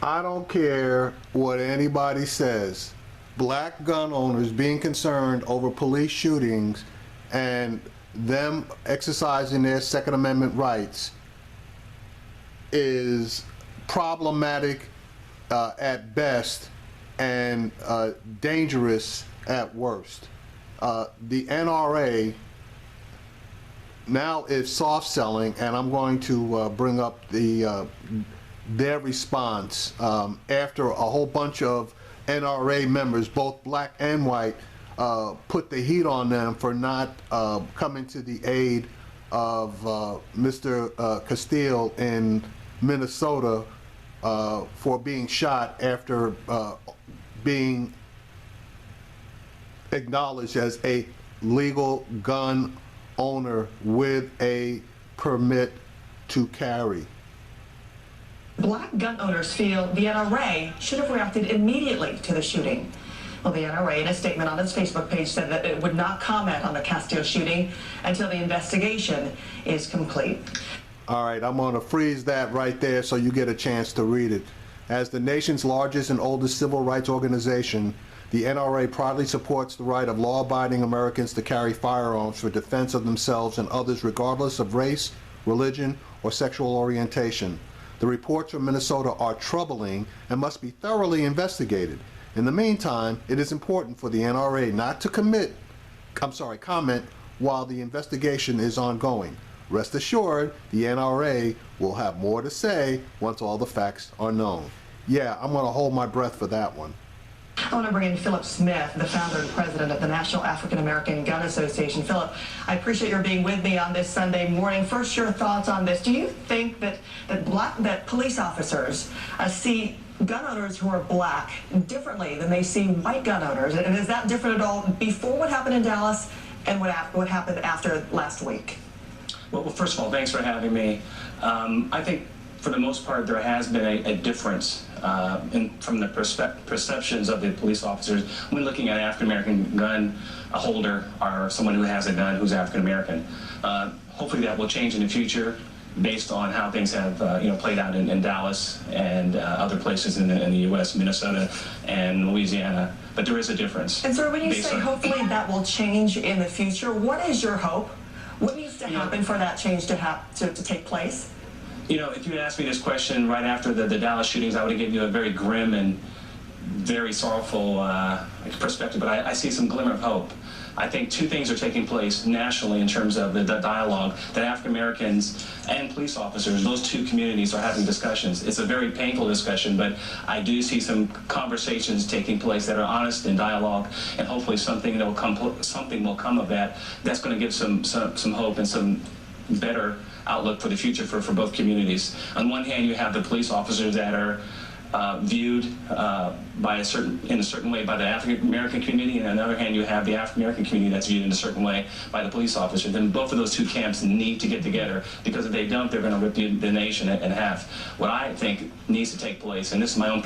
I don't care what anybody says. Black gun owners being concerned over police shootings and them exercising their Second Amendment rights is problematic at best and dangerous at worst. The NRA now is soft selling, and I'm going to bring up their response after a whole bunch of NRA members, both black and white, put the heat on them for not coming to the aid of Mr. Castile in Minnesota for being shot after being acknowledged as a legal gun owner with a permit to carry. Black gun owners feel the NRA should have reacted immediately to the shooting. Well, the NRA, in a statement on its Facebook page, said that it would not comment on the Castile shooting until the investigation is complete. All right, I'm going to freeze that right there so you get a chance to read it. As the nation's largest and oldest civil rights organization, the NRA proudly supports the right of law-abiding Americans to carry firearms for defense of themselves and others regardless of race, religion, or sexual orientation. The reports from Minnesota are troubling and must be thoroughly investigated. In the meantime, it is important for the NRA not to comment while the investigation is ongoing. Rest assured, the NRA will have more to say once all the facts are known. Yeah, I'm going to hold my breath for that one. I want to bring in Philip Smith, the founder and president of the National African American Gun Association. Philip, I appreciate your being with me on this Sunday morning. First, your thoughts on this. Do you think that police officers see gun owners who are black differently than they see white gun owners? And is that different at all before what happened in Dallas and what happened after last week? Well, first of all, thanks for having me. I think for the most part there has been a difference from the perceptions of the police officers when looking at an African-American gun holder or someone who has a gun who's African-American. Hopefully that will change in the future based on how things have played out in Dallas and other places in the U.S., Minnesota and Louisiana. But there is a difference. And so when you say hopefully that will change in the future, what is your hope? What needs to happen for that change to take place? You know, if you had asked me this question right after the Dallas shootings, I would have given you a very grim and very sorrowful perspective, but I see some glimmer of hope. I think two things are taking place nationally in terms of the dialogue that African Americans and police officers, those two communities are having discussions. It's a very painful discussion, but I do see some conversations taking place that are honest and dialogue, and hopefully something will come of that. That's going to give some hope and some better outlook for the future for both communities. On one hand, you have the police officers that are viewed in a certain way by the African American community, and on the other hand, you have the African American community that's viewed in a certain way by the police officers. And both of those two camps need to get together, because if they don't, they're going to rip the nation in half. What I think needs to take place, and this is my own,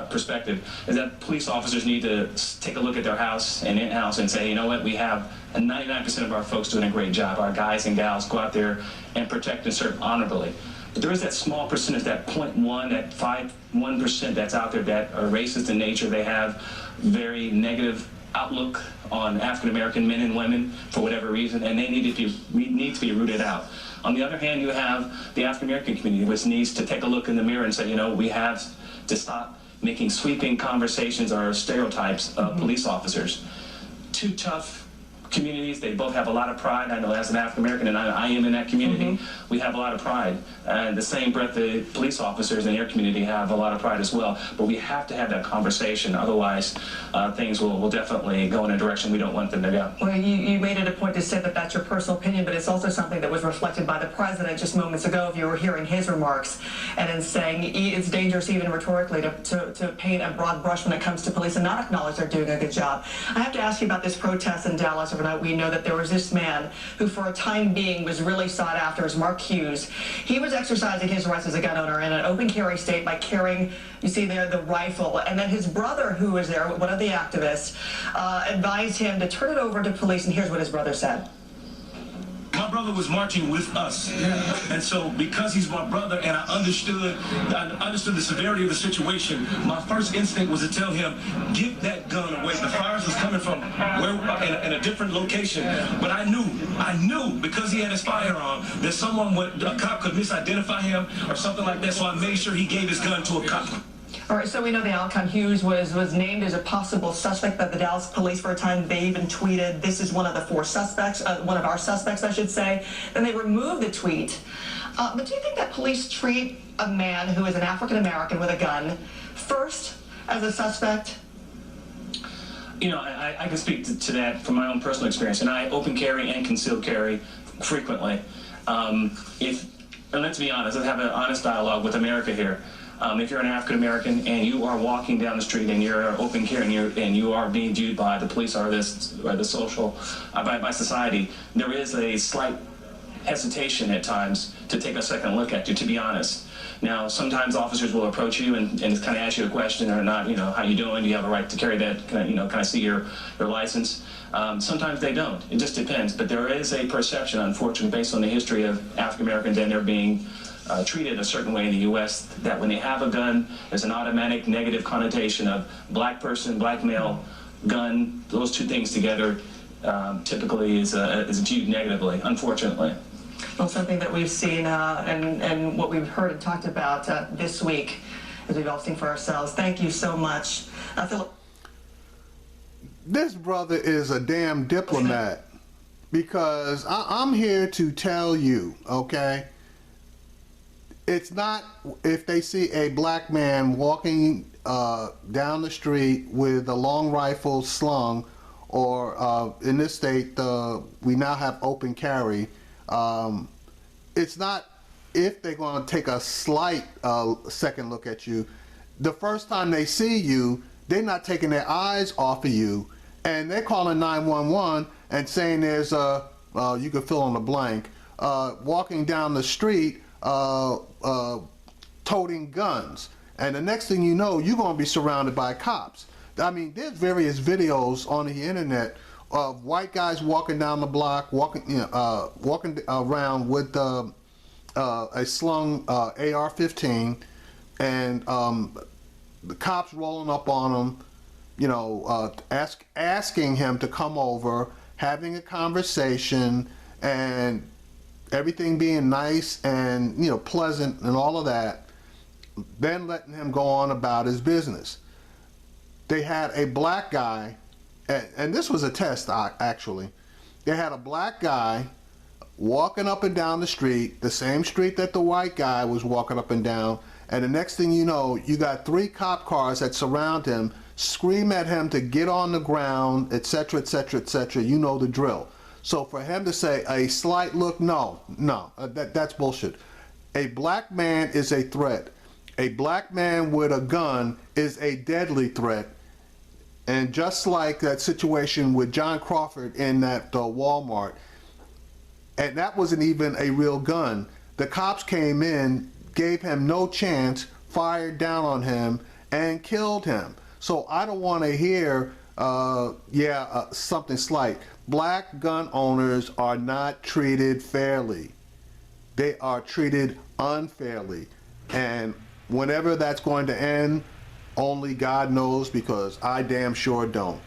perspective, is that police officers need to take a look at their house and in-house and say, you know what, we have 99% of our folks doing a great job. Our guys and gals go out there and protect and serve honorably. But there is that small percentage, that 0.1, that 1% that's out there that are racist in nature. They have very negative outlook on African-American men and women for whatever reason, and they need to be rooted out. On the other hand, you have the African-American community, which needs to take a look in the mirror and say, you know, we have to stop making sweeping conversations or stereotypes of police officers. Two tough communities. They both have a lot of pride. I know as an African American, and I am in that community, we have a lot of pride. And the same breath, the police officers in their community have a lot of pride as well. But we have to have that conversation. Otherwise, things will definitely go in a direction we don't want them to go. Well, you made it a point to say that that's your personal opinion, but it's also something that was reflected by the president just moments ago. If you were hearing his remarks, and in saying it's dangerous even rhetorically to paint a broad brush when it comes to police and not acknowledge they're doing a good job. I have to ask you about this protest in Dallas overnight. We know that there was this man who for a time being was really sought after as Mark Hughes. He was exercising his rights as a gun owner in an open carry state by carrying, you see there, the rifle. And then his brother, who was there, one of the activists, advised him to turn it over to police. And here's what his brother said. My brother was marching with us. And so because he's my brother and I understood the severity of the situation, my first instinct was to tell him, give that gun away. The fires was coming from in a different location. But I knew because he had his firearm that a cop could misidentify him or something like that. So I made sure he gave his gun to a cop. All right, so we know that Alcon Hughes was named as a possible suspect by the Dallas police for a time. They even tweeted, this is one of the four suspects, one of our suspects, I should say. Then they removed the tweet. But do you think that police treat a man who is an African-American with a gun first as a suspect? You know, I can speak to that from my own personal experience, and I open carry and concealed carry frequently. And let's be honest, let's have an honest dialogue with America here. If you're an African American and you are walking down the street and you're open carry and you are being viewed by the police or the social by society, there is a slight hesitation at times to take a second look at you, to be honest. Now, sometimes officers will approach you and kind of ask you a question or not, you know, how you doing? Do you have a right to carry that? Can I see your license? Sometimes they don't. It just depends. But there is a perception, unfortunately, based on the history of African Americans and their being treated a certain way in the U.S., that when they have a gun, there's an automatic negative connotation of black person, black male, gun. Those two things together typically is viewed negatively, unfortunately. Well, something that we've seen and what we've heard and talked about this week, as we've all seen for ourselves. Thank you so much. Philip. This brother is a damn diplomat, because I'm here to tell you, okay? It's not if they see a black man walking down the street with a long rifle slung, or in this state, we now have open carry. It's not if they're going to take a slight second look at you. The first time they see you, they're not taking their eyes off of you, and they're calling 911 and saying there's a, you can fill in the blank, walking down the street toting guns. And the next thing you know, you're going to be surrounded by cops. I mean, there's various videos on the internet of white guys walking down the block, walking around with a slung AR-15, and the cops rolling up on him, you know, asking him to come over, having a conversation, and everything being nice and, you know, pleasant and all of that, then letting him go on about his business. They had a black guy, and this was a test actually. They had a black guy walking up and down the street, the same street that the white guy was walking up and down, and the next thing you know, you got 3 cop cars that surround him, scream at him to get on the ground, etc., etc., etc. You know the drill. So for him to say a slight look, no, that's bullshit. A black man is a threat. A black man with a gun is a deadly threat. And just like that situation with John Crawford in that Walmart, and that wasn't even a real gun. The cops came in, gave him no chance, fired down on him, and killed him. So I don't want to hear, something slight. Black gun owners are not treated fairly. They are treated unfairly. And whenever that's going to end, only God knows, because I damn sure don't.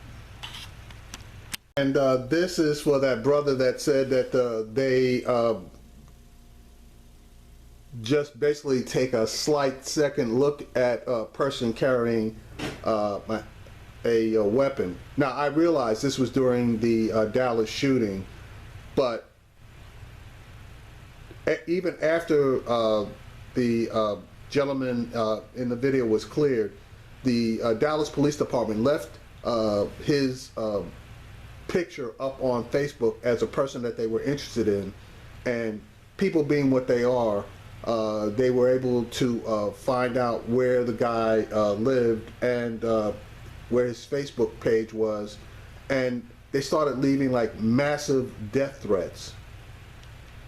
And this is for that brother that said that they just basically take a slight second look at a person carrying a weapon. Now, I realize this was during the Dallas shooting, but even after the gentleman in the video was cleared, the Dallas Police Department left his picture up on Facebook as a person that they were interested in, and people being what they are, they were able to find out where the guy lived and where his Facebook page was, and they started leaving like massive death threats.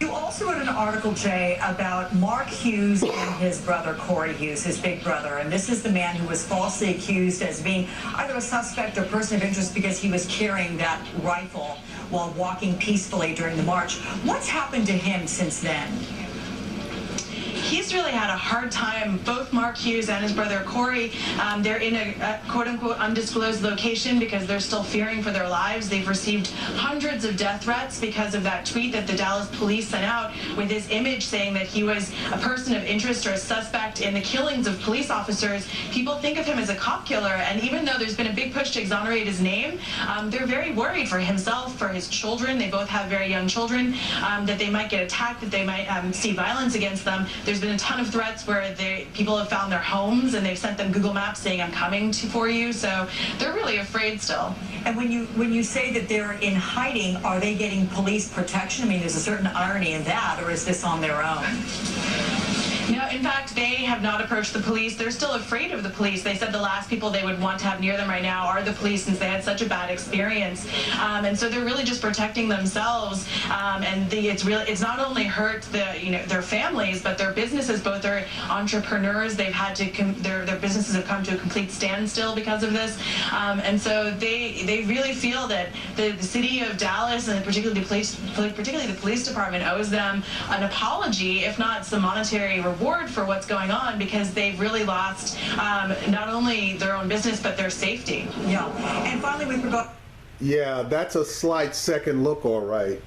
You also wrote an article, Jay, about Mark Hughes and his brother, Corey Hughes, his big brother. And this is the man who was falsely accused as being either a suspect or person of interest because he was carrying that rifle. while walking peacefully during the march. What's happened to him since then? He's really had a hard time, both Mark Hughes and his brother Corey. They're in a quote-unquote undisclosed location because they're still fearing for their lives. They've received hundreds of death threats because of that tweet that the Dallas police sent out with his image saying that he was a person of interest or a suspect in the killings of police officers. People think of him as a cop killer, and even though there's been a big push to exonerate his name, they're very worried for himself, for his children. They both have very young children, that they might get attacked, that they might see violence against them. There's been a ton of threats where people have found their homes and they've sent them Google Maps saying, I'm coming for you. So they're really afraid still. And when you say that they're in hiding, are they getting police protection? I mean, there's a certain irony in that, or is this on their own? No, in fact, they have not approached the police. They're still afraid of the police. They said the last people they would want to have near them right now are the police, since they had such a bad experience. And so they're really just protecting themselves. And it's not only hurt their families, but their businesses. Both are entrepreneurs. They've had to their businesses have come to a complete standstill because of this. And so they really feel that the city of Dallas, and particularly the police department, owes them an apology, if not some monetary reward for what's going on, because they've really lost not only their own business but their safety. Yeah. And finally, with regard. Yeah, that's a slight second look, all right.